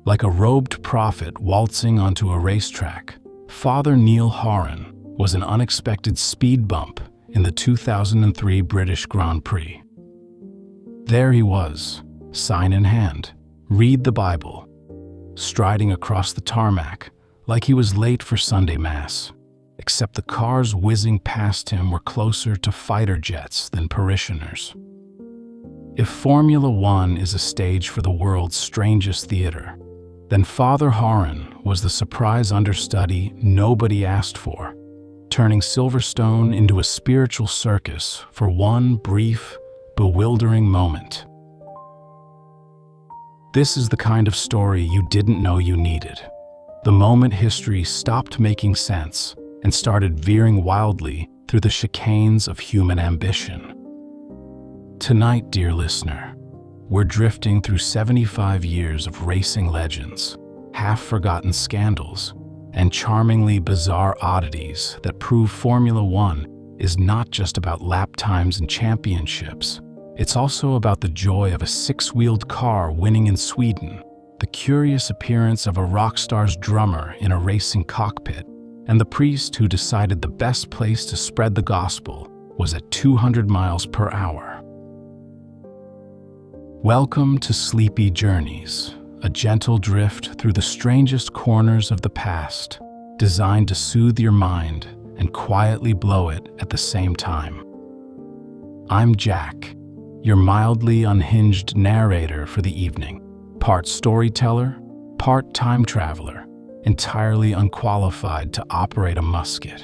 Like a robed prophet waltzing onto a racetrack, Father Neil Horan was an unexpected speed bump in the 2003 British Grand Prix. There he was, sign in hand, read the Bible, striding across the tarmac like he was late for Sunday Mass, except the cars whizzing past him were closer to fighter jets than parishioners. If Formula One is a stage for the world's strangest theater, then Father Horan was the surprise understudy nobody asked for, turning Silverstone into a spiritual circus for one brief, bewildering moment. This is the kind of story you didn't know you needed. The moment history stopped making sense and started veering wildly through the chicanes of human ambition. Tonight, dear listener, we're drifting through 75 years of racing legends, half-forgotten scandals, and charmingly bizarre oddities that prove Formula One is not just about lap times and championships. It's also about the joy of a six-wheeled car winning in Sweden, the curious appearance of a rockstar's drummer in a racing cockpit, and the priest who decided the best place to spread the gospel was at 200 miles per hour. Welcome to Sleepy Journeys, a gentle drift through the strangest corners of the past, designed to soothe your mind and quietly blow it at the same time. I'm Jack, your mildly unhinged narrator for the evening, part storyteller, part time traveler, entirely unqualified to operate a musket.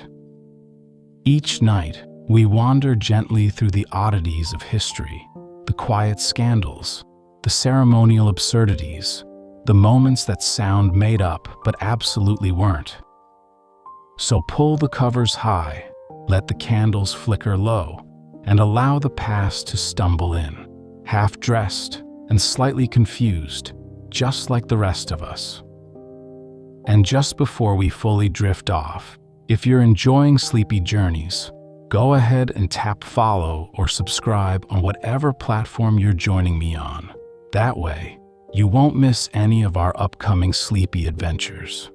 Each night, we wander gently through the oddities of history, the quiet scandals, the ceremonial absurdities, the moments that sound made up but absolutely weren't. So pull the covers high, let the candles flicker low, and allow the past to stumble in, half-dressed and slightly confused, just like the rest of us. And just before we fully drift off, if you're enjoying Sleepy Journeys, go ahead and tap follow or subscribe on whatever platform you're joining me on. That way, you won't miss any of our upcoming sleepy adventures.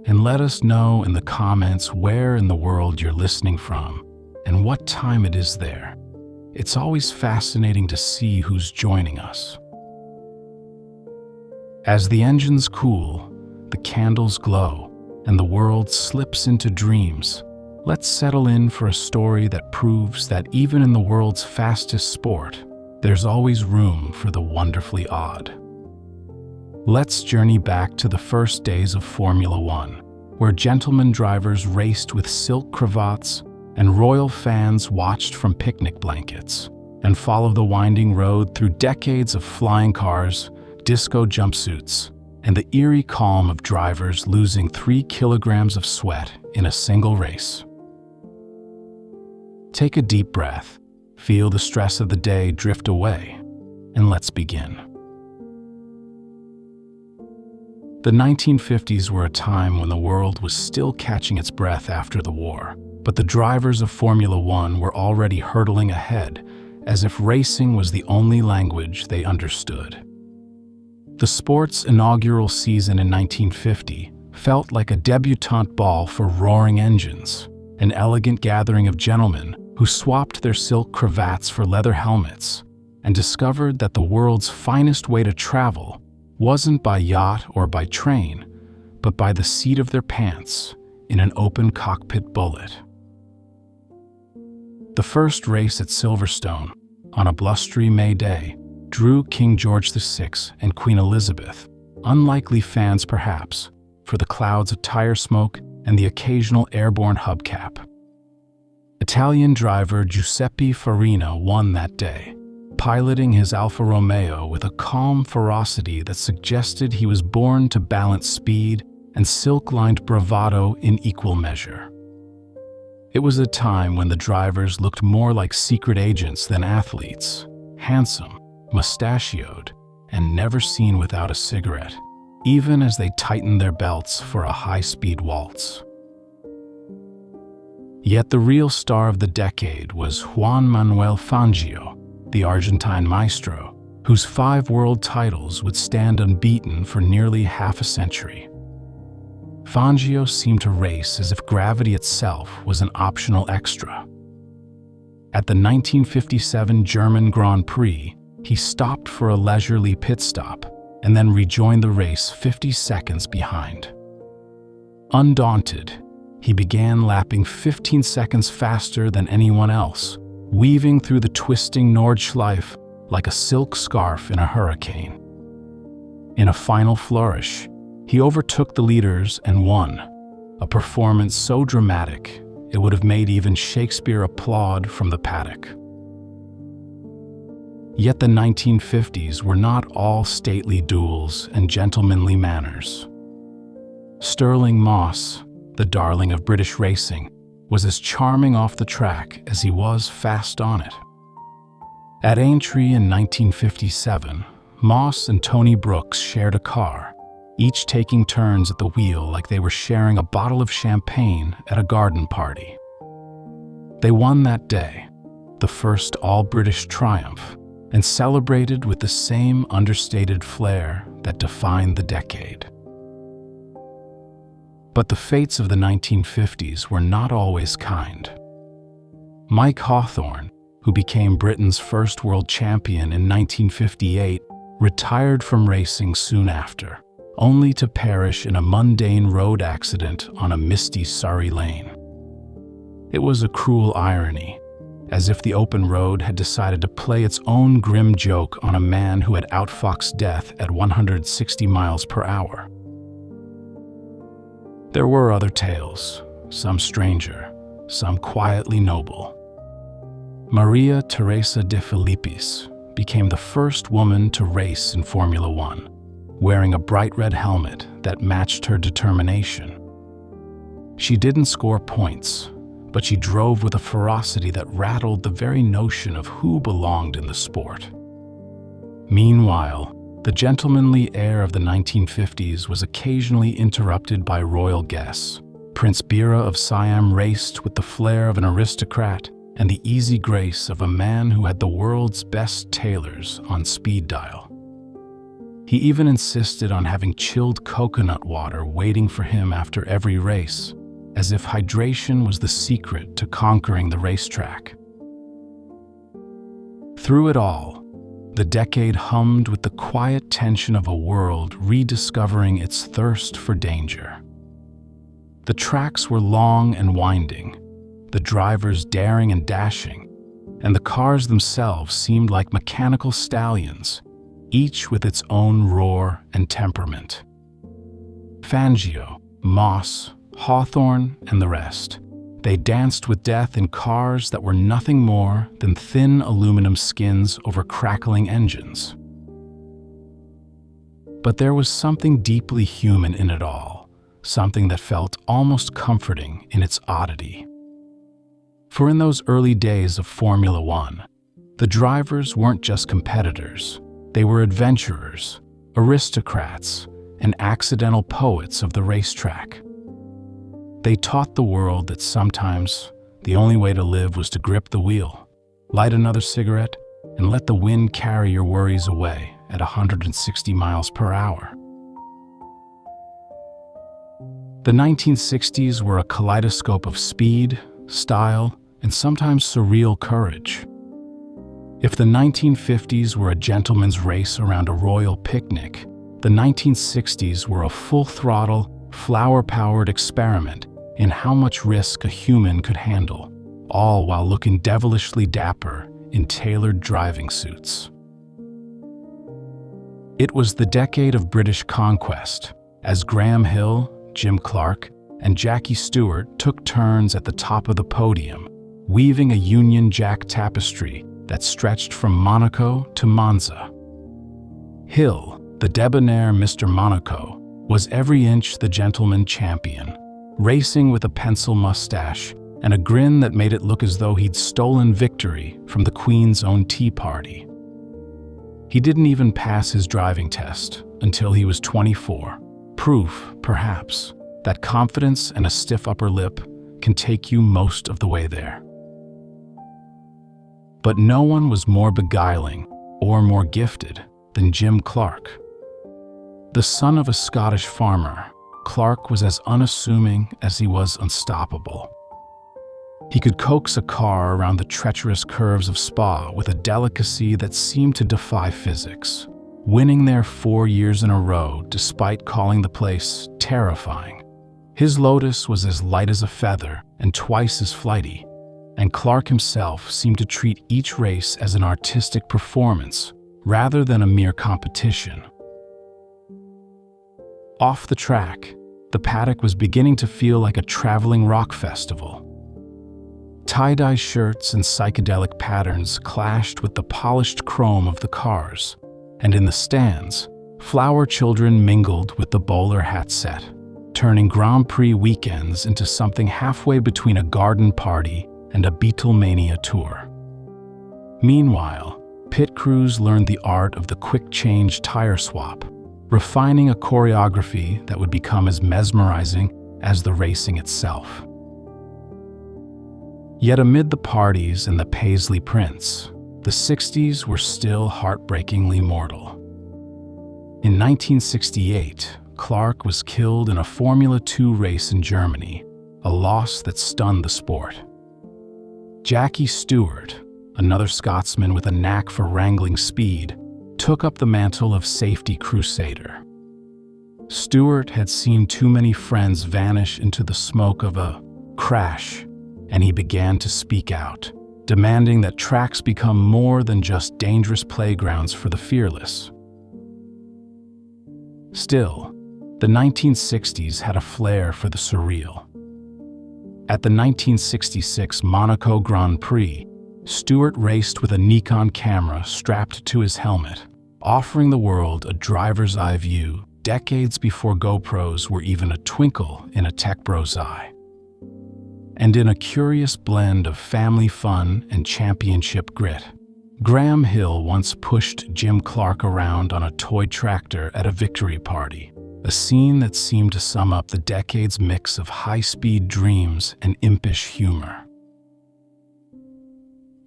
And let us know in the comments where in the world you're listening from and what time it is there. It's always fascinating to see who's joining us. As the engines cool, the candles glow, and the world slips into dreams, let's settle in for a story that proves that even in the world's fastest sport, there's always room for the wonderfully odd. Let's journey back to the first days of Formula One, where gentlemen drivers raced with silk cravats and royal fans watched from picnic blankets, and follow the winding road through decades of flying cars, disco jumpsuits, and the eerie calm of drivers losing 3 kilograms of sweat in a single race. Take a deep breath, feel the stress of the day drift away, and let's begin. The 1950s were a time when the world was still catching its breath after the war, but the drivers of Formula One were already hurtling ahead, as if racing was the only language they understood. The sport's inaugural season in 1950 felt like a debutante ball for roaring engines, an elegant gathering of gentlemen who swapped their silk cravats for leather helmets and discovered that the world's finest way to travel wasn't by yacht or by train, but by the seat of their pants in an open cockpit bullet. The first race at Silverstone, on a blustery May day, drew King George VI and Queen Elizabeth, unlikely fans perhaps, for the clouds of tire smoke and the occasional airborne hubcap. Italian driver Giuseppe Farina won that day, piloting his Alfa Romeo with a calm ferocity that suggested he was born to balance speed and silk-lined bravado in equal measure. It was a time when the drivers looked more like secret agents than athletes, handsome, mustachioed, and never seen without a cigarette, even as they tightened their belts for a high-speed waltz. Yet the real star of the decade was Juan Manuel Fangio, the Argentine maestro, whose 5 world titles would stand unbeaten for nearly half a century. Fangio seemed to race as if gravity itself was an optional extra. At the 1957 German Grand Prix, he stopped for a leisurely pit stop and then rejoined the race 50 seconds behind. Undaunted, he began lapping 15 seconds faster than anyone else, weaving through the twisting Nordschleife like a silk scarf in a hurricane. In a final flourish, he overtook the leaders and won, a performance so dramatic it would have made even Shakespeare applaud from the paddock. Yet the 1950s were not all stately duels and gentlemanly manners. Stirling Moss, the darling of British racing, was as charming off the track as he was fast on it. At Aintree in 1957, Moss and Tony Brooks shared a car, each taking turns at the wheel like they were sharing a bottle of champagne at a garden party. They won that day, the first all-British triumph, and celebrated with the same understated flair that defined the decade. But the fates of the 1950s were not always kind. Mike Hawthorne, who became Britain's first world champion in 1958, retired from racing soon after, only to perish in a mundane road accident on a misty Surrey lane. It was a cruel irony, as if the open road had decided to play its own grim joke on a man who had outfoxed death at 160 miles per hour. There were other tales, some stranger, some quietly noble. Maria Teresa de Filippis became the first woman to race in Formula One, wearing a bright red helmet that matched her determination. She didn't score points, but she drove with a ferocity that rattled the very notion of who belonged in the sport. Meanwhile, the gentlemanly air of the 1950s was occasionally interrupted by royal guests. Prince Bira of Siam raced with the flair of an aristocrat and the easy grace of a man who had the world's best tailors on speed dial. He even insisted on having chilled coconut water waiting for him after every race, as if hydration was the secret to conquering the racetrack. Through it all, the decade hummed with the quiet tension of a world rediscovering its thirst for danger. The tracks were long and winding, the drivers daring and dashing, and the cars themselves seemed like mechanical stallions, each with its own roar and temperament. Fangio, Moss, Hawthorne, and the rest, they danced with death in cars that were nothing more than thin aluminum skins over crackling engines. But there was something deeply human in it all, something that felt almost comforting in its oddity. For in those early days of Formula One, the drivers weren't just competitors, they were adventurers, aristocrats, and accidental poets of the racetrack. They taught the world that sometimes the only way to live was to grip the wheel, light another cigarette, and let the wind carry your worries away at 160 miles per hour. The 1960s were a kaleidoscope of speed, style, and sometimes surreal courage. If the 1950s were a gentleman's race around a royal picnic, the 1960s were a full-throttle, flower-powered experiment in how much risk a human could handle, all while looking devilishly dapper in tailored driving suits. It was the decade of British conquest, as Graham Hill, Jim Clark, and Jackie Stewart took turns at the top of the podium, weaving a Union Jack tapestry that stretched from Monaco to Monza. Hill, the debonair Mr. Monaco, was every inch the gentleman champion, racing with a pencil mustache and a grin that made it look as though he'd stolen victory from the Queen's own tea party. He didn't even pass his driving test until he was 24, proof, perhaps, that confidence and a stiff upper lip can take you most of the way there. But no one was more beguiling or more gifted than Jim Clark. The son of a Scottish farmer, Clark was as unassuming as he was unstoppable. He could coax a car around the treacherous curves of Spa with a delicacy that seemed to defy physics, winning there 4 years in a row despite calling the place terrifying. His Lotus was as light as a feather and twice as flighty, and Clark himself seemed to treat each race as an artistic performance rather than a mere competition. Off the track, the paddock was beginning to feel like a traveling rock festival. Tie-dye shirts and psychedelic patterns clashed with the polished chrome of the cars, and in the stands, flower children mingled with the bowler hat set, turning Grand Prix weekends into something halfway between a garden party and a Beatlemania tour. Meanwhile, pit crews learned the art of the quick-change tire swap, refining a choreography that would become as mesmerizing as the racing itself. Yet amid the parties and the paisley prints, the 60s were still heartbreakingly mortal. In 1968, Clark was killed in a Formula 2 race in Germany, a loss that stunned the sport. Jackie Stewart, another Scotsman with a knack for wrangling speed, took up the mantle of safety crusader. Stewart had seen too many friends vanish into the smoke of a crash, and he began to speak out, demanding that tracks become more than just dangerous playgrounds for the fearless. Still, the 1960s had a flair for the surreal. At the 1966 Monaco Grand Prix, Stewart raced with a Nikon camera strapped to his helmet, offering the world a driver's eye view decades before GoPros were even a twinkle in a tech bro's eye. And in a curious blend of family fun and championship grit, Graham Hill once pushed Jim Clark around on a toy tractor at a victory party, a scene that seemed to sum up the decade's mix of high-speed dreams and impish humor.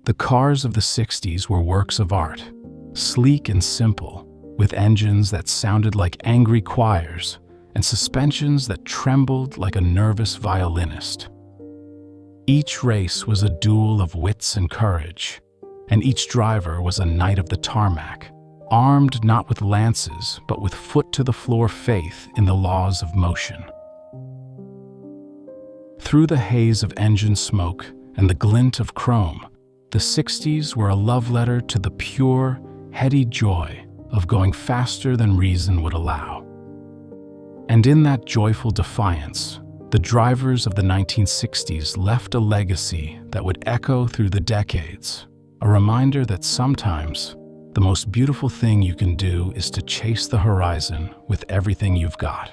The cars of the 60s were works of art, sleek and simple, with engines that sounded like angry choirs and suspensions that trembled like a nervous violinist. Each race was a duel of wits and courage, and each driver was a knight of the tarmac, armed not with lances but with foot-to-the-floor faith in the laws of motion. Through the haze of engine smoke and the glint of chrome, the 60s were a love letter to the pure, heady joy of going faster than reason would allow. And in that joyful defiance, the drivers of the 1960s left a legacy that would echo through the decades, a reminder that sometimes the most beautiful thing you can do is to chase the horizon with everything you've got.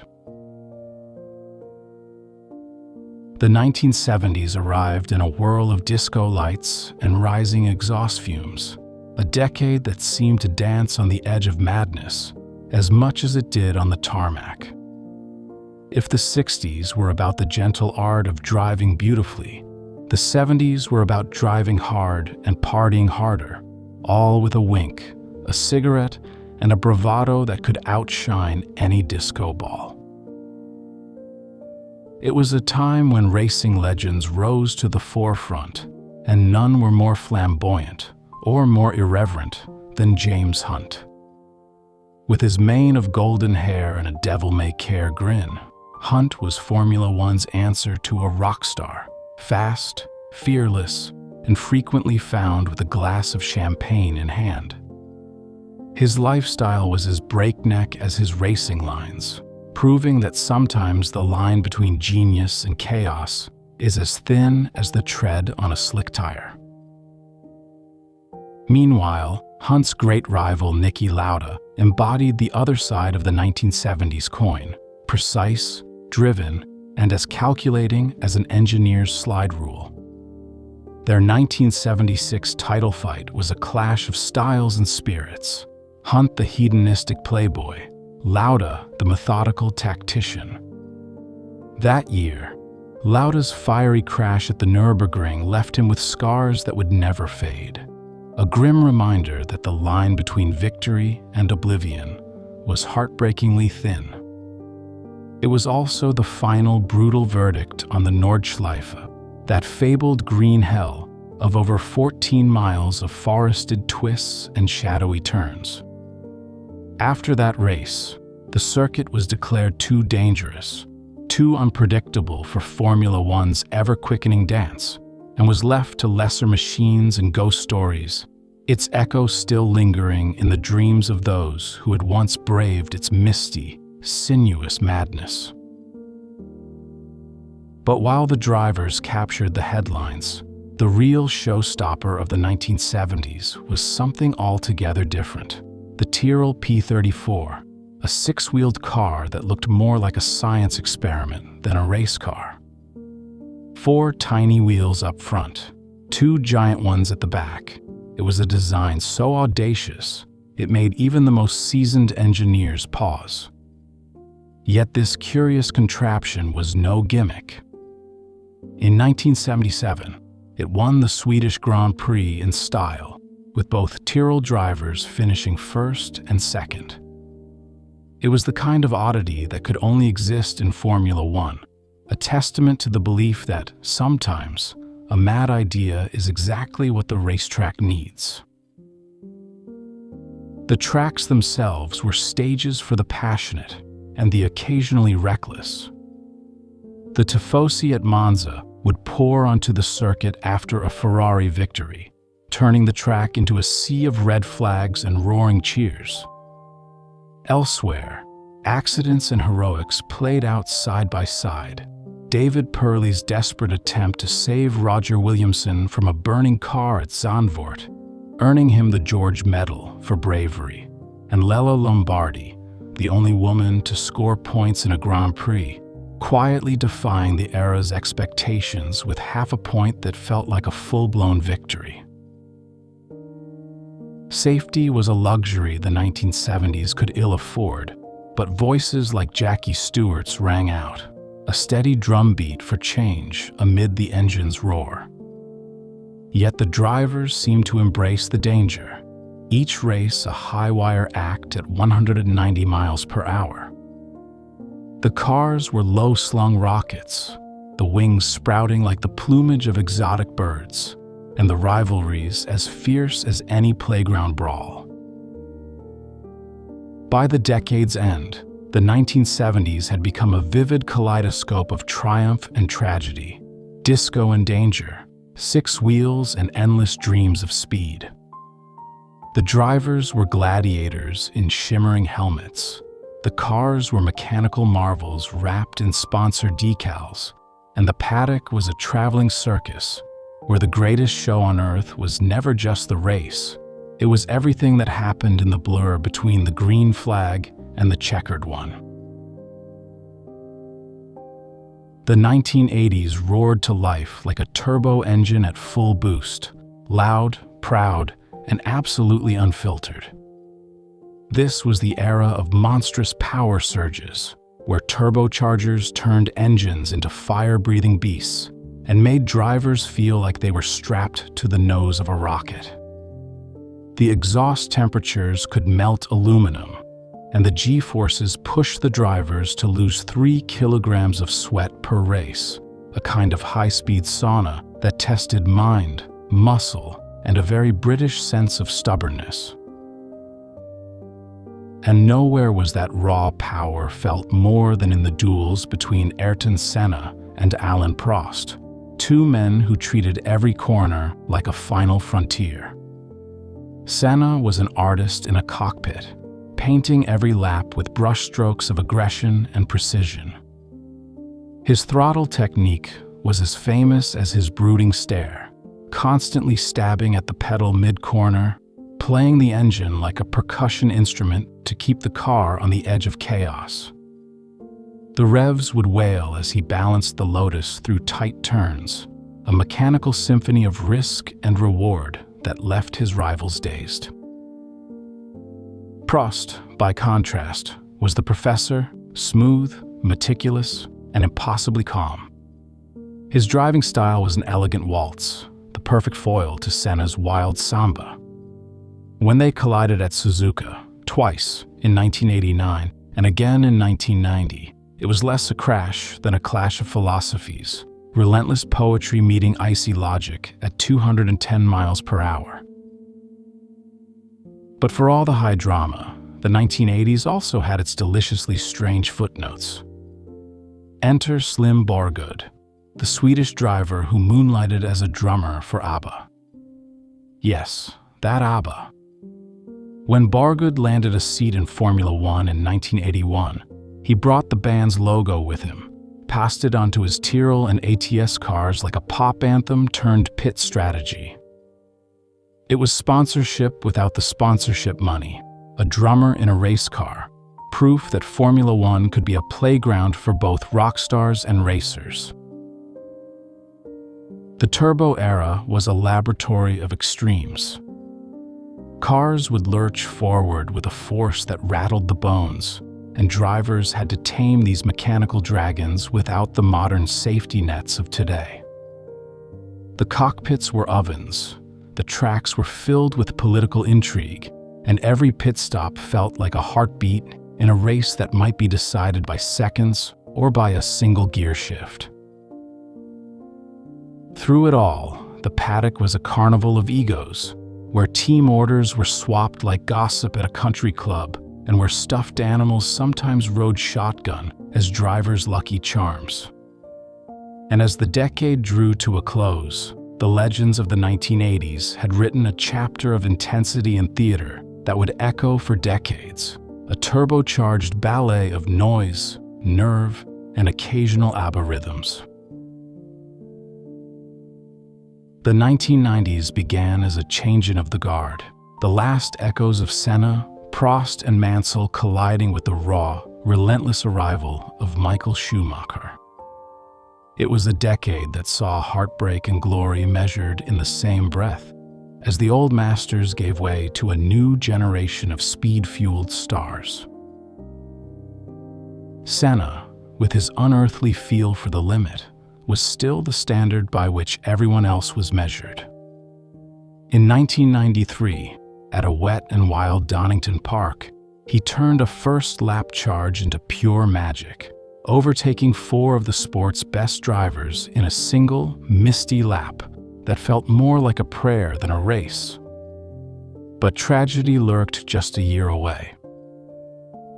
The 1970s arrived in a whirl of disco lights and rising exhaust fumes, a decade that seemed to dance on the edge of madness as much as it did on the tarmac. If the 60s were about the gentle art of driving beautifully, the 70s were about driving hard and partying harder, all with a wink, a cigarette, and a bravado that could outshine any disco ball. It was a time when racing legends rose to the forefront, and none were more flamboyant or more irreverent than James Hunt. With his mane of golden hair and a devil-may-care grin, Hunt was Formula One's answer to a rockstar, fast, fearless, and frequently found with a glass of champagne in hand. His lifestyle was as breakneck as his racing lines, proving that sometimes the line between genius and chaos is as thin as the tread on a slick tire. Meanwhile, Hunt's great rival Niki Lauda embodied the other side of the 1970s coin, precise, driven, and as calculating as an engineer's slide rule. Their 1976 title fight was a clash of styles and spirits. Hunt the hedonistic playboy, Lauda the methodical tactician. That year, Lauda's fiery crash at the Nürburgring left him with scars that would never fade. a grim reminder that the line between victory and oblivion was heartbreakingly thin. It was also the final brutal verdict on the Nordschleife, that fabled green hell of over 14 miles of forested twists and shadowy turns. After that race, the circuit was declared too dangerous, too unpredictable for Formula One's ever-quickening dance, and was left to lesser machines and ghost stories, its echo still lingering in the dreams of those who had once braved its misty, sinuous madness. But while the drivers captured the headlines, the real showstopper of the 1970s was something altogether different. The Tyrrell P34, a six-wheeled car that looked more like a science experiment than a race car. 4 tiny wheels up front, 2 giant ones at the back. It was a design so audacious, it made even the most seasoned engineers pause. Yet this curious contraption was no gimmick. In 1977, it won the Swedish Grand Prix in style, with both Tyrrell drivers finishing first and second. It was the kind of oddity that could only exist in Formula One, a testament to the belief that, sometimes, a mad idea is exactly what the racetrack needs. The tracks themselves were stages for the passionate and the occasionally reckless. The tifosi at Monza would pour onto the circuit after a Ferrari victory, turning the track into a sea of red flags and roaring cheers. Elsewhere, accidents and heroics played out side by side. David Purley's desperate attempt to save Roger Williamson from a burning car at Zandvoort, earning him the George Medal for bravery, and Lella Lombardi, the only woman to score points in a Grand Prix, quietly defying the era's expectations with half a point that felt like a full-blown victory. Safety was a luxury the 1970s could ill afford, but voices like Jackie Stewart's rang out, a steady drumbeat for change amid the engine's roar. Yet the drivers seemed to embrace the danger, each race a high-wire act at 190 miles per hour. The cars were low-slung rockets, the wings sprouting like the plumage of exotic birds, and the rivalries as fierce as any playground brawl. By the decade's end, the 1970s had become a vivid kaleidoscope of triumph and tragedy, disco and danger, 6 wheels and endless dreams of speed. The drivers were gladiators in shimmering helmets. The cars were mechanical marvels wrapped in sponsor decals, and the paddock was a traveling circus where the greatest show on earth was never just the race. It was everything that happened in the blur between the green flag and the checkered one. The 1980s roared to life like a turbo engine at full boost, loud, proud, and absolutely unfiltered. This was the era of monstrous power surges, where turbochargers turned engines into fire-breathing beasts and made drivers feel like they were strapped to the nose of a rocket. The exhaust temperatures could melt aluminum, and the G-forces pushed the drivers to lose 3 kilograms of sweat per race, a kind of high-speed sauna that tested mind, muscle, and a very British sense of stubbornness. And nowhere was that raw power felt more than in the duels between Ayrton Senna and Alain Prost, 2 men who treated every corner like a final frontier. Senna was an artist in a cockpit, painting every lap with brushstrokes of aggression and precision. His throttle technique was as famous as his brooding stare, constantly stabbing at the pedal mid-corner, playing the engine like a percussion instrument to keep the car on the edge of chaos. The revs would wail as he balanced the Lotus through tight turns, a mechanical symphony of risk and reward that left his rivals dazed. Prost, by contrast, was the professor, smooth, meticulous, and impossibly calm. His driving style was an elegant waltz, the perfect foil to Senna's wild samba, When they collided at Suzuka, twice, in 1989 and again in 1990, it was less a crash than a clash of philosophies, relentless poetry meeting icy logic at 210 miles per hour. But for all the high drama, the 1980s also had its deliciously strange footnotes. Enter Slim Borgud, the Swedish driver who moonlighted as a drummer for ABBA. Yes, that ABBA. When Borgud landed a seat in Formula One in 1981, he brought the band's logo with him, passed it onto his Tyrrell and ATS cars like a pop anthem turned pit strategy. It was sponsorship without the sponsorship money, a drummer in a race car, proof that Formula One could be a playground for both rock stars and racers. The turbo era was a laboratory of extremes. Cars would lurch forward with a force that rattled the bones, and drivers had to tame these mechanical dragons without the modern safety nets of today. The cockpits were ovens, the tracks were filled with political intrigue, and every pit stop felt like a heartbeat in a race that might be decided by seconds or by a single gear shift. Through it all, the paddock was a carnival of egos, where team orders were swapped like gossip at a country club, and where stuffed animals sometimes rode shotgun as drivers' lucky charms. And as the decade drew to a close, the legends of the 1980s had written a chapter of intensity in theater that would echo for decades, a turbocharged ballet of noise, nerve, and occasional ABBA rhythms. The 1990s began as a changing of the guard, the last echoes of Senna, Prost, and Mansell colliding with the raw, relentless arrival of Michael Schumacher. It was a decade that saw heartbreak and glory measured in the same breath, as the old masters gave way to a new generation of speed-fueled stars. Senna, with his unearthly feel for the limit, was still the standard by which everyone else was measured. In 1993, at a wet and wild Donington Park, he turned a first lap charge into pure magic, overtaking 4 of the sport's best drivers in a single, misty lap that felt more like a prayer than a race. But tragedy lurked just a year away.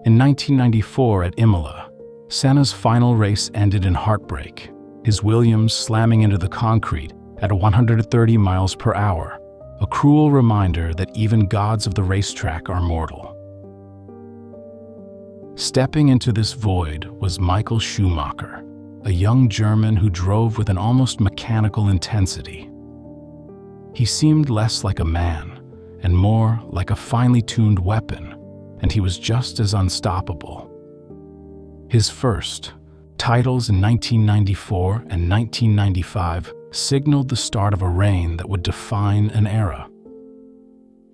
In 1994 at Imola, Senna's final race ended in heartbreak, his Williams slamming into the concrete at 130 miles per hour, a cruel reminder that even gods of the racetrack are mortal. Stepping into this void was Michael Schumacher, a young German who drove with an almost mechanical intensity. He seemed less like a man and more like a finely tuned weapon, and he was just as unstoppable. His first titles in 1994 and 1995 signaled the start of a reign that would define an era.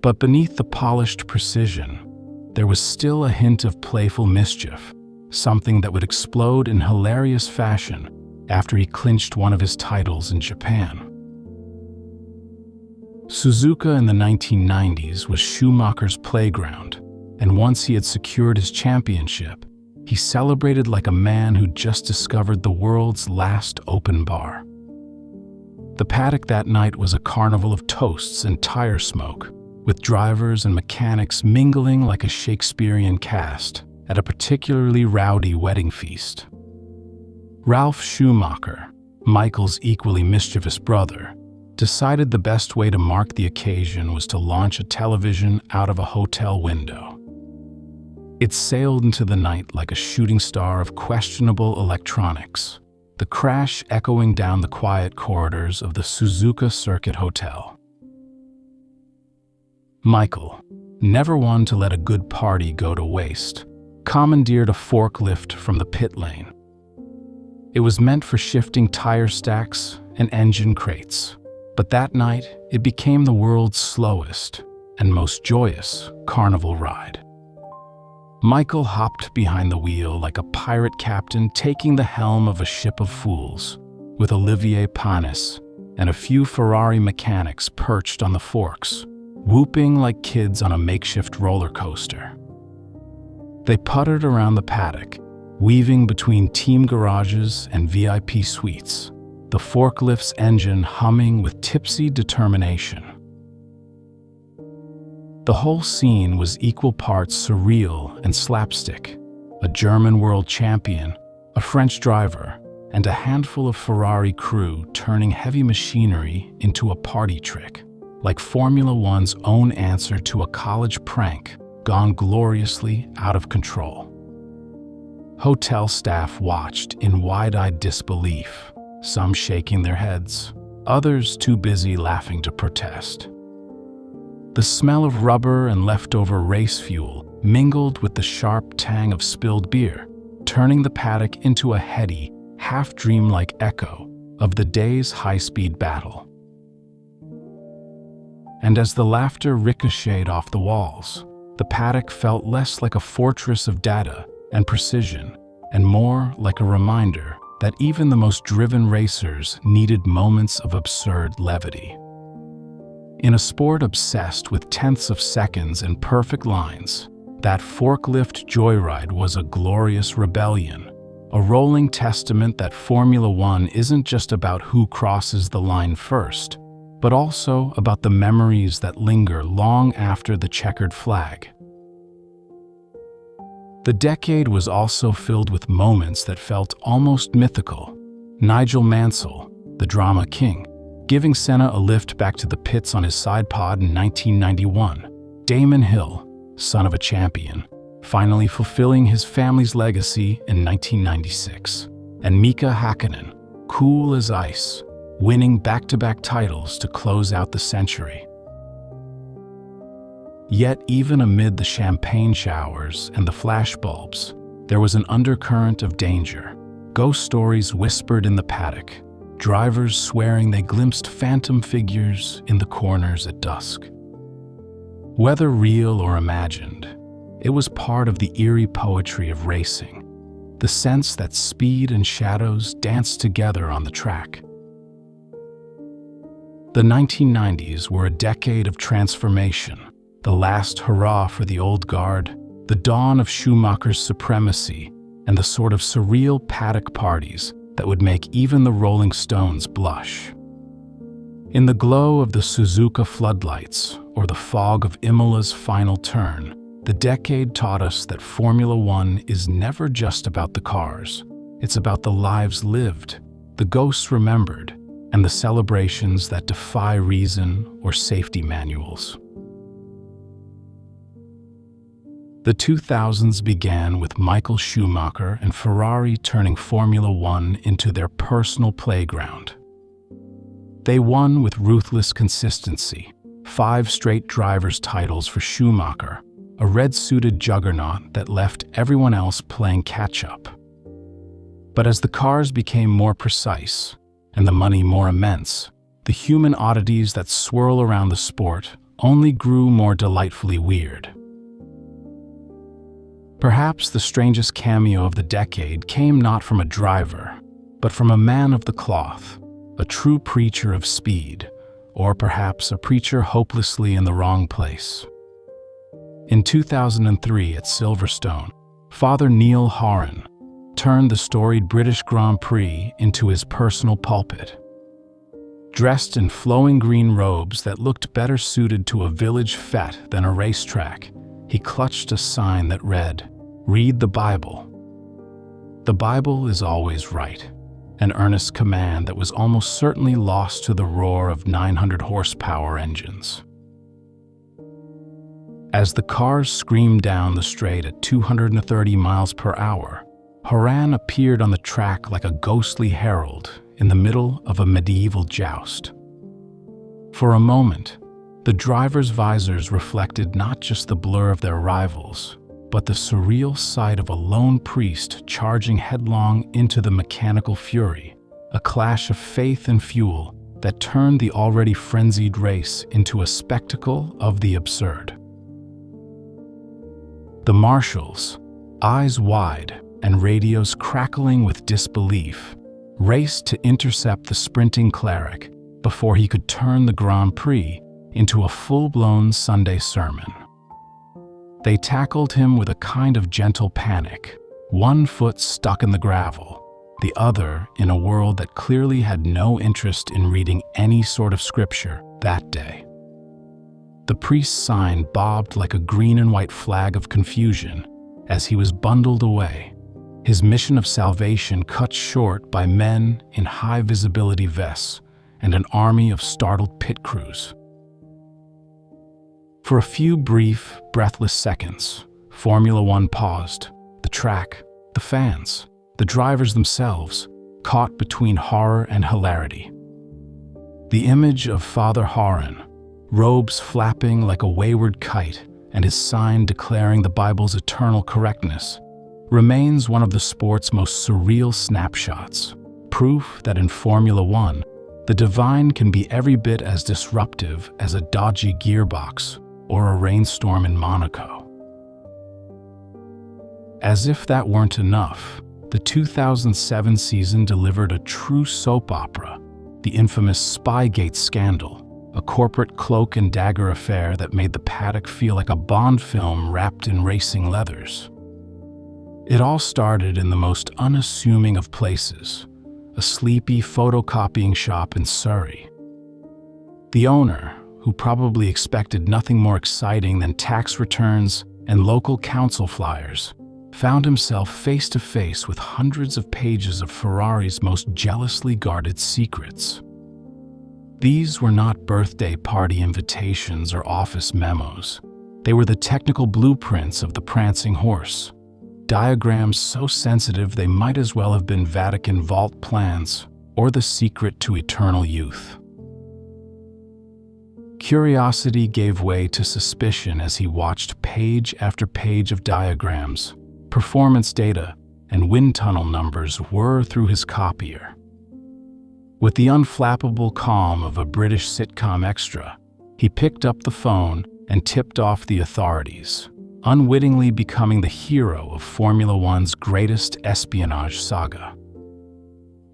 But beneath the polished precision, there was still a hint of playful mischief, something that would explode in hilarious fashion after he clinched one of his titles in Japan. Suzuka in the 1990s was Schumacher's playground, and once he had secured his championship, he celebrated like a man who'd just discovered the world's last open bar. The paddock that night was a carnival of toasts and tire smoke, with drivers and mechanics mingling like a Shakespearean cast at a particularly rowdy wedding feast. Ralf Schumacher, Michael's equally mischievous brother, decided the best way to mark the occasion was to launch a television out of a hotel window. It sailed into the night like a shooting star of questionable electronics, the crash echoing down the quiet corridors of the Suzuka Circuit Hotel. Michael, never one to let a good party go to waste, commandeered a forklift from the pit lane. It was meant for shifting tire stacks and engine crates, but that night it became the world's slowest and most joyous carnival ride. Michael hopped behind the wheel like a pirate captain taking the helm of a ship of fools, with Olivier Panis and a few Ferrari mechanics perched on the forks, whooping like kids on a makeshift roller coaster. They puttered around the paddock, weaving between team garages and VIP suites, the forklift's engine humming with tipsy determination. The whole scene was equal parts surreal and slapstick, a German world champion, a French driver, and a handful of Ferrari crew turning heavy machinery into a party trick, like Formula One's own answer to a college prank gone gloriously out of control. Hotel staff watched in wide-eyed disbelief, some shaking their heads, others too busy laughing to protest. The smell of rubber and leftover race fuel mingled with the sharp tang of spilled beer, turning the paddock into a heady, half-dreamlike echo of the day's high-speed battle. And as the laughter ricocheted off the walls, the paddock felt less like a fortress of data and precision, and more like a reminder that even the most driven racers needed moments of absurd levity. In a sport obsessed with tenths of seconds and perfect lines, that forklift joyride was a glorious rebellion, a rolling testament that Formula One isn't just about who crosses the line first, but also about the memories that linger long after the checkered flag. The decade was also filled with moments that felt almost mythical. Nigel Mansell, the drama king, giving Senna a lift back to the pits on his side pod in 1991. Damon Hill, son of a champion, finally fulfilling his family's legacy in 1996. And Mika Hakkinen, cool as ice, winning back-to-back titles to close out the century. Yet even amid the champagne showers and the flashbulbs, there was an undercurrent of danger. Ghost stories whispered in the paddock, drivers swearing they glimpsed phantom figures in the corners at dusk. Whether real or imagined, it was part of the eerie poetry of racing, the sense that speed and shadows danced together on the track. The 1990s were a decade of transformation, the last hurrah for the old guard, the dawn of Schumacher's supremacy, and the sort of surreal paddock parties that would make even the Rolling Stones blush. In the glow of the Suzuka floodlights or the fog of Imola's final turn, the decade taught us that Formula One is never just about the cars. It's about the lives lived, the ghosts remembered, and the celebrations that defy reason or safety manuals. The 2000s began with Michael Schumacher and Ferrari turning Formula One into their personal playground. They won with ruthless consistency, 5 straight drivers' titles for Schumacher, a red-suited juggernaut that left everyone else playing catch-up. But as the cars became more precise and the money more immense, the human oddities that swirl around the sport only grew more delightfully weird. Perhaps the strangest cameo of the decade came not from a driver, but from a man of the cloth, a true preacher of speed, or perhaps a preacher hopelessly in the wrong place. In 2003 at Silverstone, Father Neil Horan turned the storied British Grand Prix into his personal pulpit. Dressed in flowing green robes that looked better suited to a village fete than a racetrack, he clutched a sign that read, "Read the Bible." The Bible is always right, an earnest command that was almost certainly lost to the roar of 900 horsepower engines. As the cars screamed down the straight at 230 miles per hour, Horan appeared on the track like a ghostly herald in the middle of a medieval joust. For a moment, the drivers' visors reflected not just the blur of their rivals, but the surreal sight of a lone priest charging headlong into the mechanical fury, a clash of faith and fuel that turned the already frenzied race into a spectacle of the absurd. The marshals, eyes wide and radios crackling with disbelief, raced to intercept the sprinting cleric before he could turn the Grand Prix into a full-blown Sunday sermon. They tackled him with a kind of gentle panic, one foot stuck in the gravel, the other in a world that clearly had no interest in reading any sort of scripture that day. The priest's sign bobbed like a green and white flag of confusion as he was bundled away, his mission of salvation cut short by men in high-visibility vests and an army of startled pit crews. For a few brief, breathless seconds, Formula One paused, the track, the fans, the drivers themselves, caught between horror and hilarity. The image of Father Horan, robes flapping like a wayward kite and his sign declaring the Bible's eternal correctness, remains one of the sport's most surreal snapshots, proof that in Formula One, the divine can be every bit as disruptive as a dodgy gearbox or a rainstorm in Monaco. As if that weren't enough, the 2007 season delivered a true soap opera, the infamous Spygate scandal, a corporate cloak and dagger affair that made the paddock feel like a Bond film wrapped in racing leathers. It all started in the most unassuming of places, a sleepy photocopying shop in Surrey. The owner, who probably expected nothing more exciting than tax returns and local council flyers, found himself face to face with hundreds of pages of Ferrari's most jealously guarded secrets. These were not birthday party invitations or office memos. They were the technical blueprints of the prancing horse, diagrams so sensitive they might as well have been Vatican vault plans or the secret to eternal youth. Curiosity gave way to suspicion as he watched page after page of diagrams, performance data, and wind tunnel numbers whir through his copier. With the unflappable calm of a British sitcom extra, he picked up the phone and tipped off the authorities, unwittingly becoming the hero of Formula One's greatest espionage saga.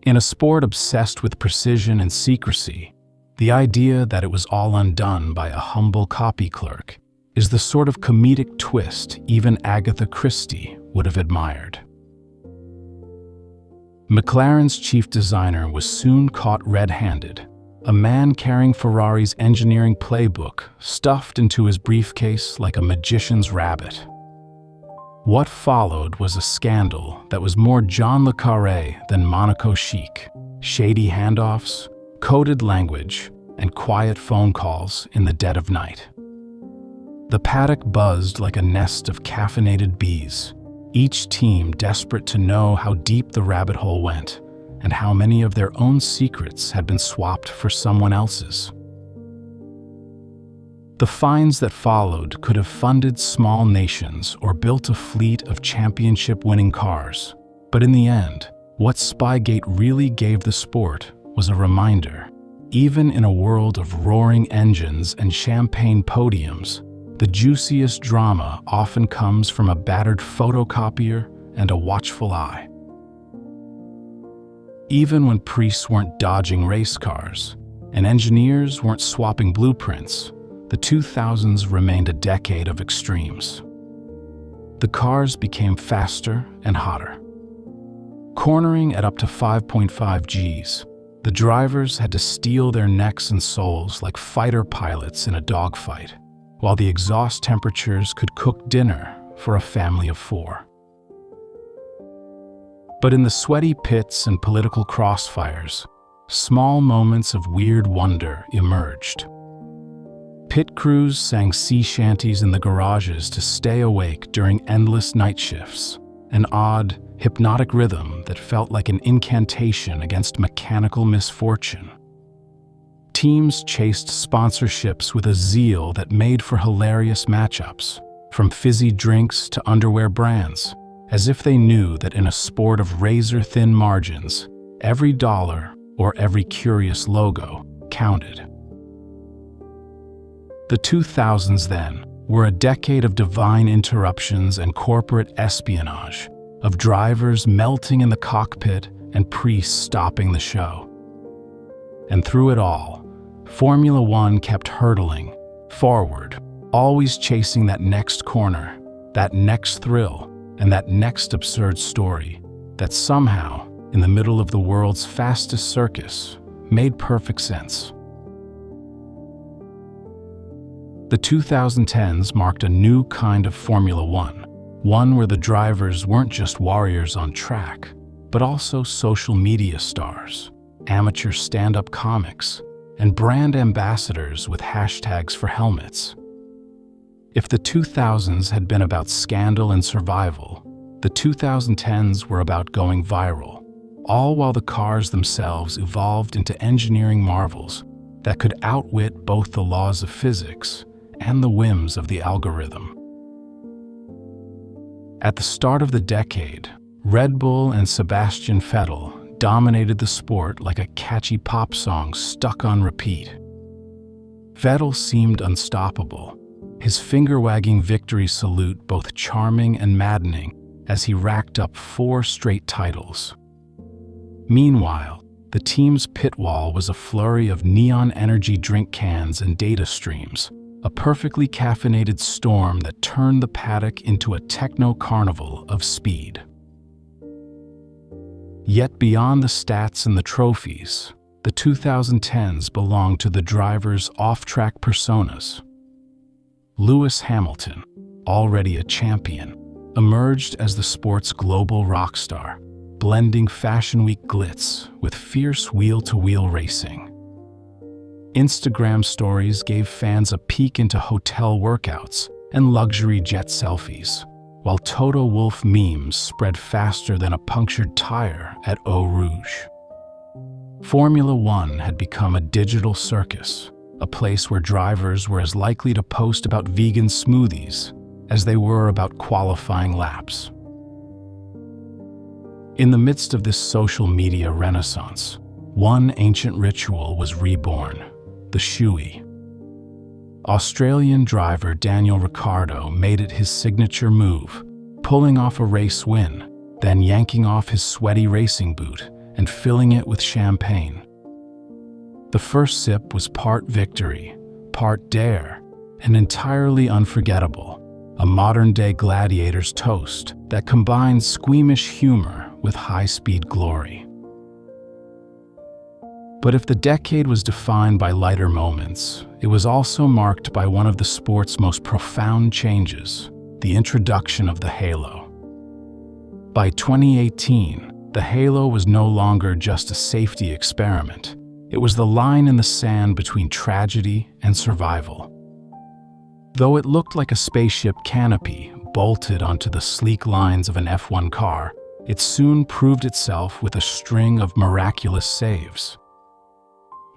In a sport obsessed with precision and secrecy, the idea that it was all undone by a humble copy clerk is the sort of comedic twist even Agatha Christie would have admired. McLaren's chief designer was soon caught red-handed, a man carrying Ferrari's engineering playbook stuffed into his briefcase like a magician's rabbit. What followed was a scandal that was more John le Carré than Monaco chic: shady handoffs, coded language, and quiet phone calls in the dead of night. The paddock buzzed like a nest of caffeinated bees, each team desperate to know how deep the rabbit hole went and how many of their own secrets had been swapped for someone else's. The fines that followed could have funded small nations or built a fleet of championship-winning cars, but in the end, what Spygate really gave the sport was a reminder: even in a world of roaring engines and champagne podiums, the juiciest drama often comes from a battered photocopier and a watchful eye. Even when priests weren't dodging race cars and engineers weren't swapping blueprints, the 2000s remained a decade of extremes. The cars became faster and hotter. Cornering at up to 5.5 Gs, the drivers had to steel their necks and souls like fighter pilots in a dogfight, while the exhaust temperatures could cook dinner for a family of 4. But in the sweaty pits and political crossfires, small moments of weird wonder emerged. Pit crews sang sea shanties in the garages to stay awake during endless night shifts, an odd, hypnotic rhythm that felt like an incantation against mechanical misfortune. Teams chased sponsorships with a zeal that made for hilarious matchups, from fizzy drinks to underwear brands, as if they knew that in a sport of razor-thin margins, every dollar or every curious logo counted. The 2000s, then, were a decade of divine interruptions and corporate espionage, of drivers melting in the cockpit and priests stopping the show. And through it all, Formula One kept hurtling, forward, always chasing that next corner, that next thrill, and that next absurd story that somehow, in the middle of the world's fastest circus, made perfect sense. The 2010s marked a new kind of Formula One where the drivers weren't just warriors on track, but also social media stars, amateur stand-up comics, and brand ambassadors with hashtags for helmets. If the 2000s had been about scandal and survival, the 2010s were about going viral, all while the cars themselves evolved into engineering marvels that could outwit both the laws of physics and the whims of the algorithm. At the start of the decade, Red Bull and Sebastian Vettel dominated the sport like a catchy pop song stuck on repeat. Vettel seemed unstoppable, his finger-wagging victory salute both charming and maddening as he racked up 4 straight titles. Meanwhile, the team's pit wall was a flurry of neon energy drink cans and data streams, a perfectly caffeinated storm that turned the paddock into a techno-carnival of speed. Yet beyond the stats and the trophies, the 2010s belonged to the drivers' off-track personas. Lewis Hamilton, already a champion, emerged as the sport's global rockstar, blending Fashion Week glitz with fierce wheel-to-wheel racing. Instagram stories gave fans a peek into hotel workouts and luxury jet selfies, while Toto Wolff memes spread faster than a punctured tire at Eau Rouge. Formula One had become a digital circus, a place where drivers were as likely to post about vegan smoothies as they were about qualifying laps. In the midst of this social media renaissance, one ancient ritual was reborn: the shoey. Australian driver Daniel Ricciardo made it his signature move, pulling off a race win, then yanking off his sweaty racing boot and filling it with champagne. The first sip was part victory, part dare, and entirely unforgettable, a modern-day gladiator's toast that combines squeamish humor with high-speed glory. But if the decade was defined by lighter moments, it was also marked by one of the sport's most profound changes: the introduction of the halo. By 2018, the halo was no longer just a safety experiment. It was the line in the sand between tragedy and survival. Though it looked like a spaceship canopy bolted onto the sleek lines of an F1 car, it soon proved itself with a string of miraculous saves.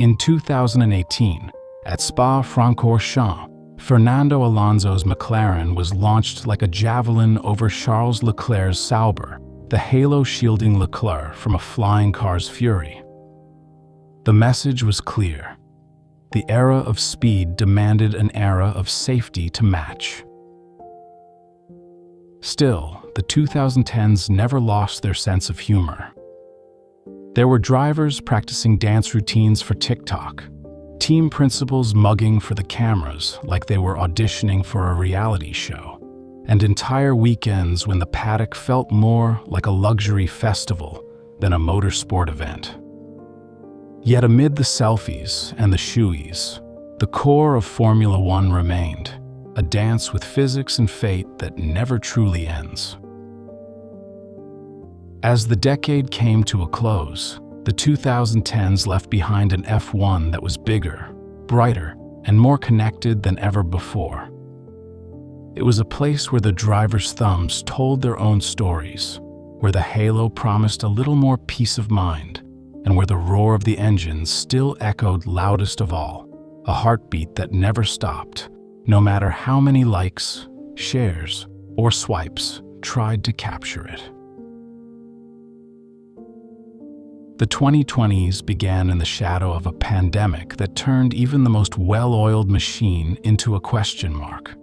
In 2018, at Spa-Francorchamps, Fernando Alonso's McLaren was launched like a javelin over Charles Leclerc's Sauber, the halo shielding Leclerc from a flying car's fury. The message was clear. The era of speed demanded an era of safety to match. Still, the 2010s never lost their sense of humor. There were drivers practicing dance routines for TikTok, team principals mugging for the cameras like they were auditioning for a reality show, and entire weekends when the paddock felt more like a luxury festival than a motorsport event. Yet amid the selfies and the shoeys, the core of Formula One remained, a dance with physics and fate that never truly ends. As the decade came to a close, the 2010s left behind an F1 that was bigger, brighter, and more connected than ever before. It was a place where the drivers' thumbs told their own stories, where the halo promised a little more peace of mind, and where the roar of the engines still echoed loudest of all, a heartbeat that never stopped, no matter how many likes, shares, or swipes tried to capture it. The 2020s began in the shadow of a pandemic that turned even the most well-oiled machine into a question mark.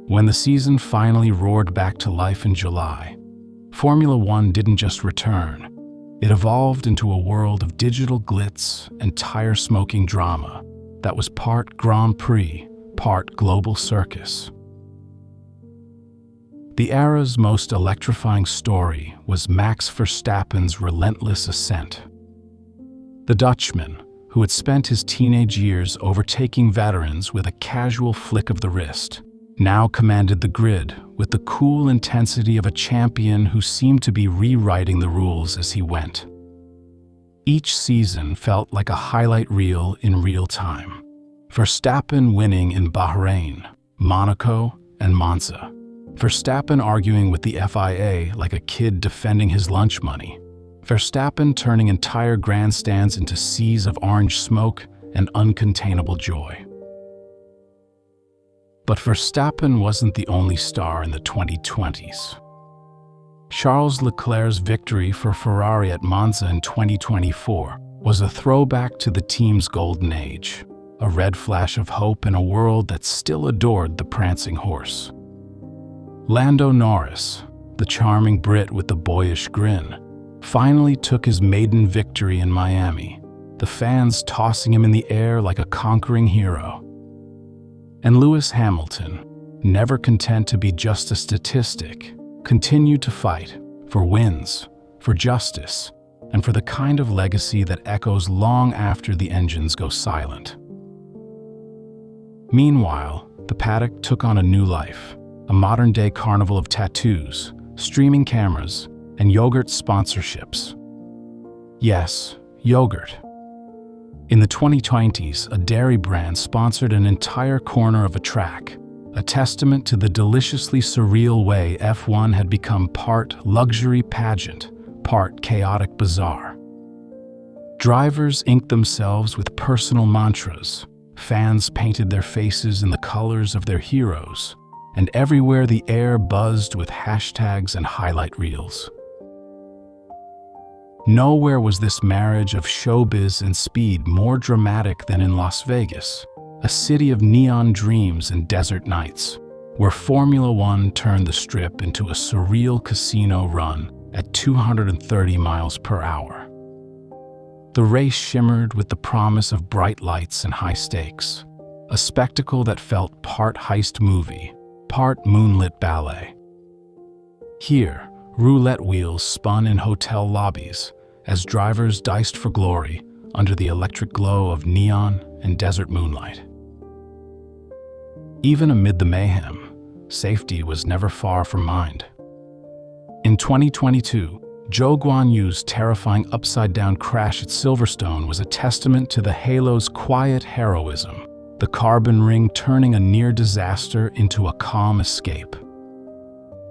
When the season finally roared back to life in July, Formula One didn't just return. It evolved into a world of digital glitz and tire-smoking drama that was part Grand Prix, part global circus. The era's most electrifying story was Max Verstappen's relentless ascent. The Dutchman, who had spent his teenage years overtaking veterans with a casual flick of the wrist, now commanded the grid with the cool intensity of a champion who seemed to be rewriting the rules as he went. Each season felt like a highlight reel in real time. Verstappen winning in Bahrain, Monaco, and Monza. Verstappen arguing with the FIA like a kid defending his lunch money. Verstappen turning entire grandstands into seas of orange smoke and uncontainable joy. But Verstappen wasn't the only star in the 2020s. Charles Leclerc's victory for Ferrari at Monza in 2024 was a throwback to the team's golden age, a red flash of hope in a world that still adored the prancing horse. Lando Norris, the charming Brit with the boyish grin, finally took his maiden victory in Miami, the fans tossing him in the air like a conquering hero. And Lewis Hamilton, never content to be just a statistic, continued to fight for wins, for justice, and for the kind of legacy that echoes long after the engines go silent. Meanwhile, the paddock took on a new life, a modern-day carnival of tattoos, streaming cameras, and yogurt sponsorships. Yes, yogurt. In the 2020s, a dairy brand sponsored an entire corner of a track, a testament to the deliciously surreal way F1 had become part luxury pageant, part chaotic bazaar. Drivers inked themselves with personal mantras, fans painted their faces in the colors of their heroes, and everywhere the air buzzed with hashtags and highlight reels. Nowhere was this marriage of showbiz and speed more dramatic than in Las Vegas, a city of neon dreams and desert nights, where Formula One turned the strip into a surreal casino run at 230 miles per hour. The race shimmered with the promise of bright lights and high stakes, a spectacle that felt part heist movie, part moonlit ballet. Here, roulette wheels spun in hotel lobbies as drivers diced for glory under the electric glow of neon and desert moonlight. Even amid the mayhem, safety was never far from mind. In 2022, Zhou Guanyu's terrifying upside-down crash at Silverstone was a testament to the halo's quiet heroism, the carbon ring turning a near disaster into a calm escape.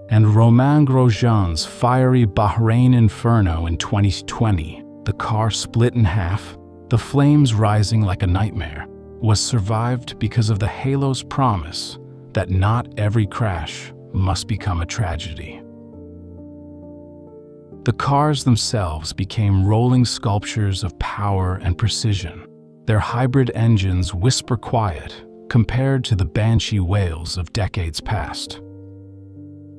And Romain Grosjean's fiery Bahrain inferno in 2020, the car split in half, the flames rising like a nightmare, was survived because of the halo's promise that not every crash must become a tragedy. The cars themselves became rolling sculptures of power and precision, their hybrid engines whisper quiet compared to the banshee wails of decades past.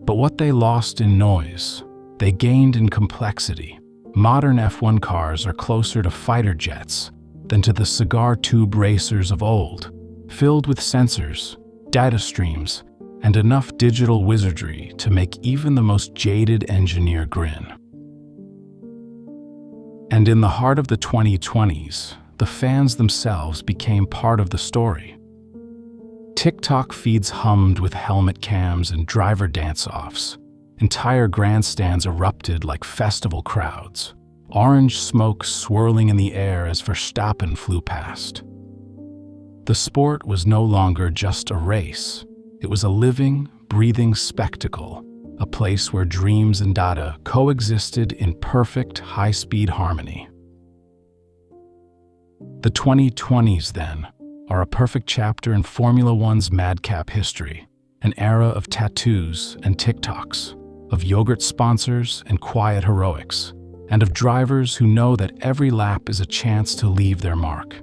But what they lost in noise, they gained in complexity. Modern F1 cars are closer to fighter jets than to the cigar tube racers of old, filled with sensors, data streams, and enough digital wizardry to make even the most jaded engineer grin. And in the heart of the 2020s, the fans themselves became part of the story. TikTok feeds hummed with helmet cams and driver dance-offs. Entire grandstands erupted like festival crowds, orange smoke swirling in the air as Verstappen flew past. The sport was no longer just a race. It was a living, breathing spectacle, a place where dreams and data coexisted in perfect, high-speed harmony. The 2020s, then, are a perfect chapter in Formula One's madcap history, an era of tattoos and TikToks, of yogurt sponsors and quiet heroics, and of drivers who know that every lap is a chance to leave their mark.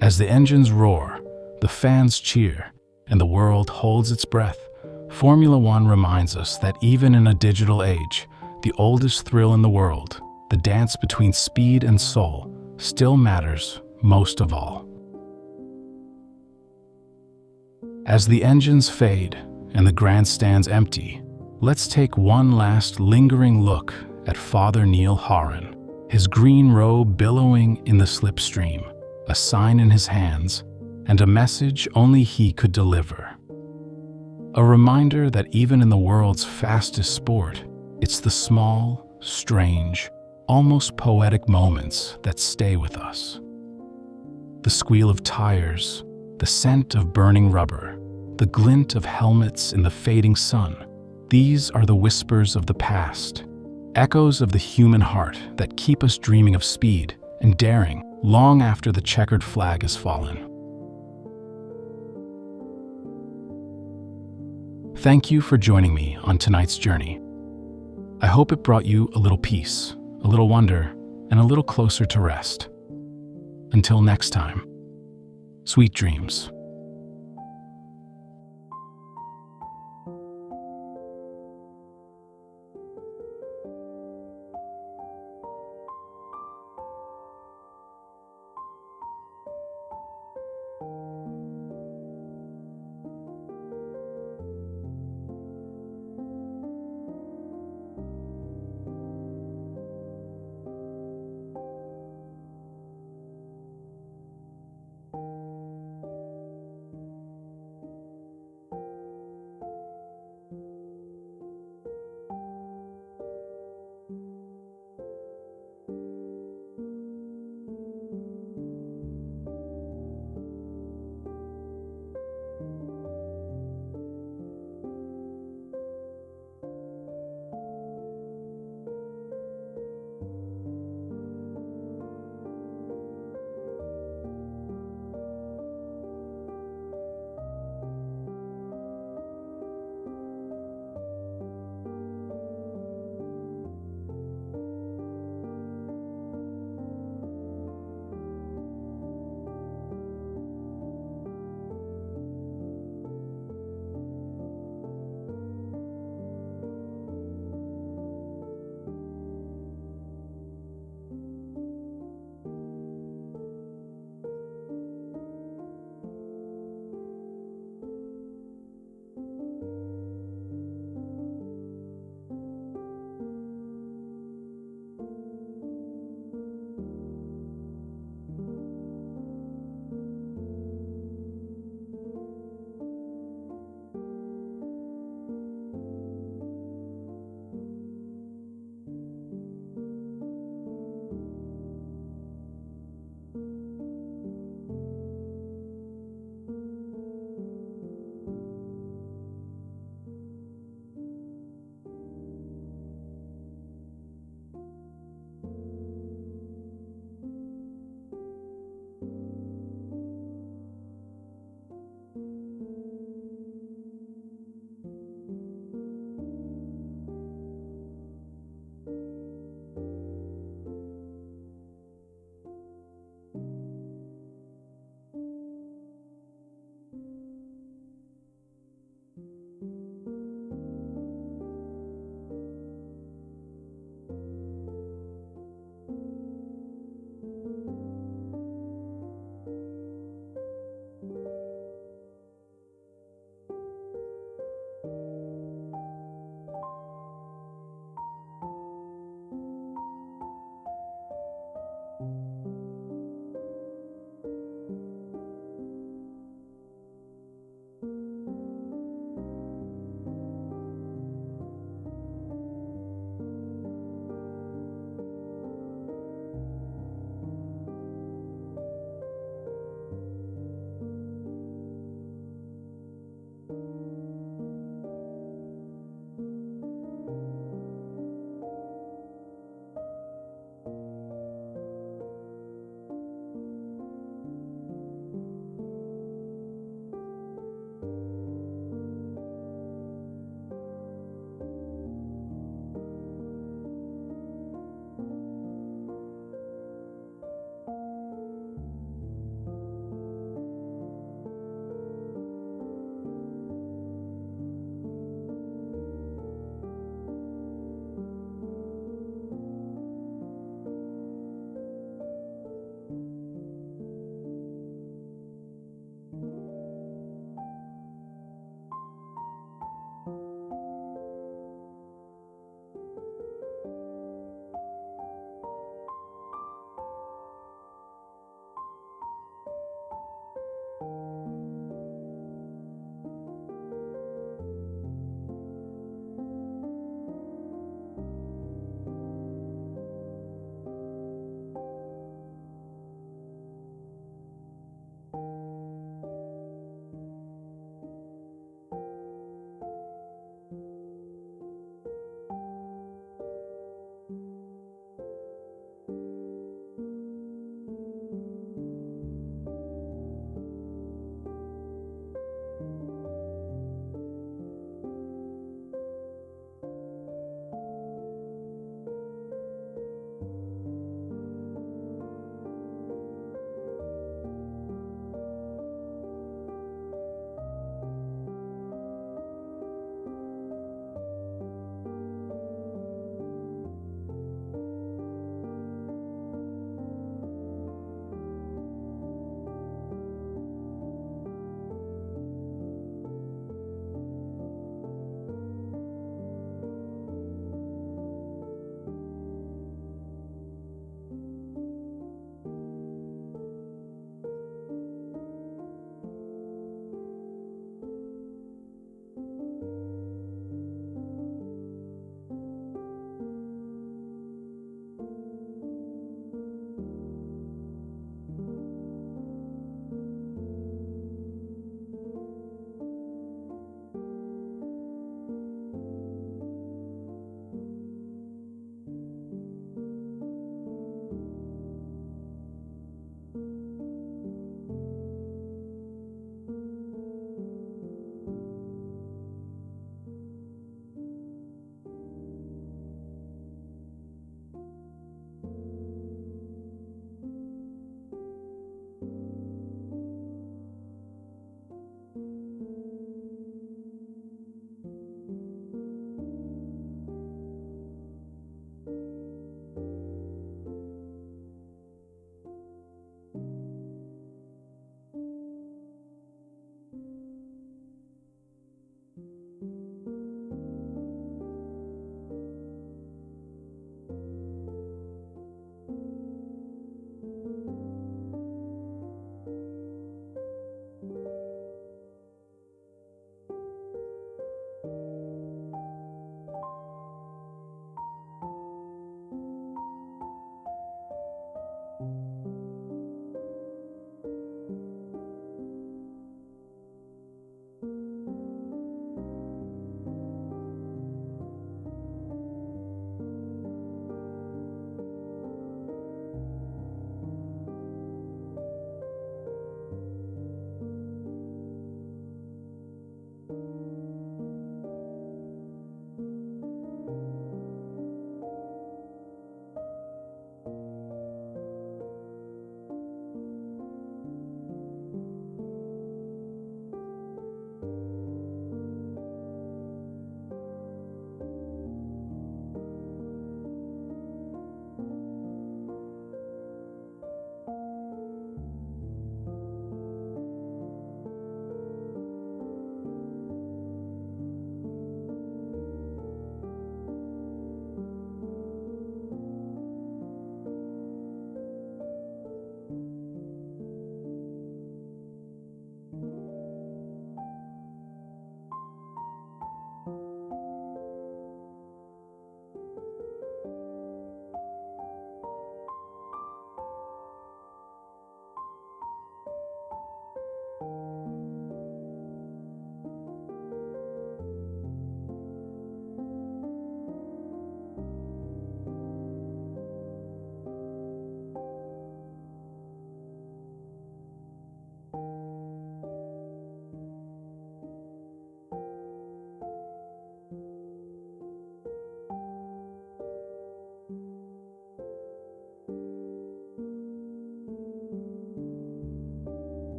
As the engines roar, the fans cheer, and the world holds its breath, Formula One reminds us that even in a digital age, the oldest thrill in the world, the dance between speed and soul, still matters most of all. As the engines fade and the grandstands empty, let's take one last lingering look at Father Neil Horan, his green robe billowing in the slipstream, a sign in his hands, and a message only he could deliver. A reminder that even in the world's fastest sport, it's the small, strange, almost poetic moments that stay with us. The squeal of tires, the scent of burning rubber, the glint of helmets in the fading sun, these are the whispers of the past, echoes of the human heart that keep us dreaming of speed and daring long after the checkered flag has fallen. Thank you for joining me on tonight's journey. I hope it brought you a little peace, a little wonder, and a little closer to rest. Until next time, sweet dreams.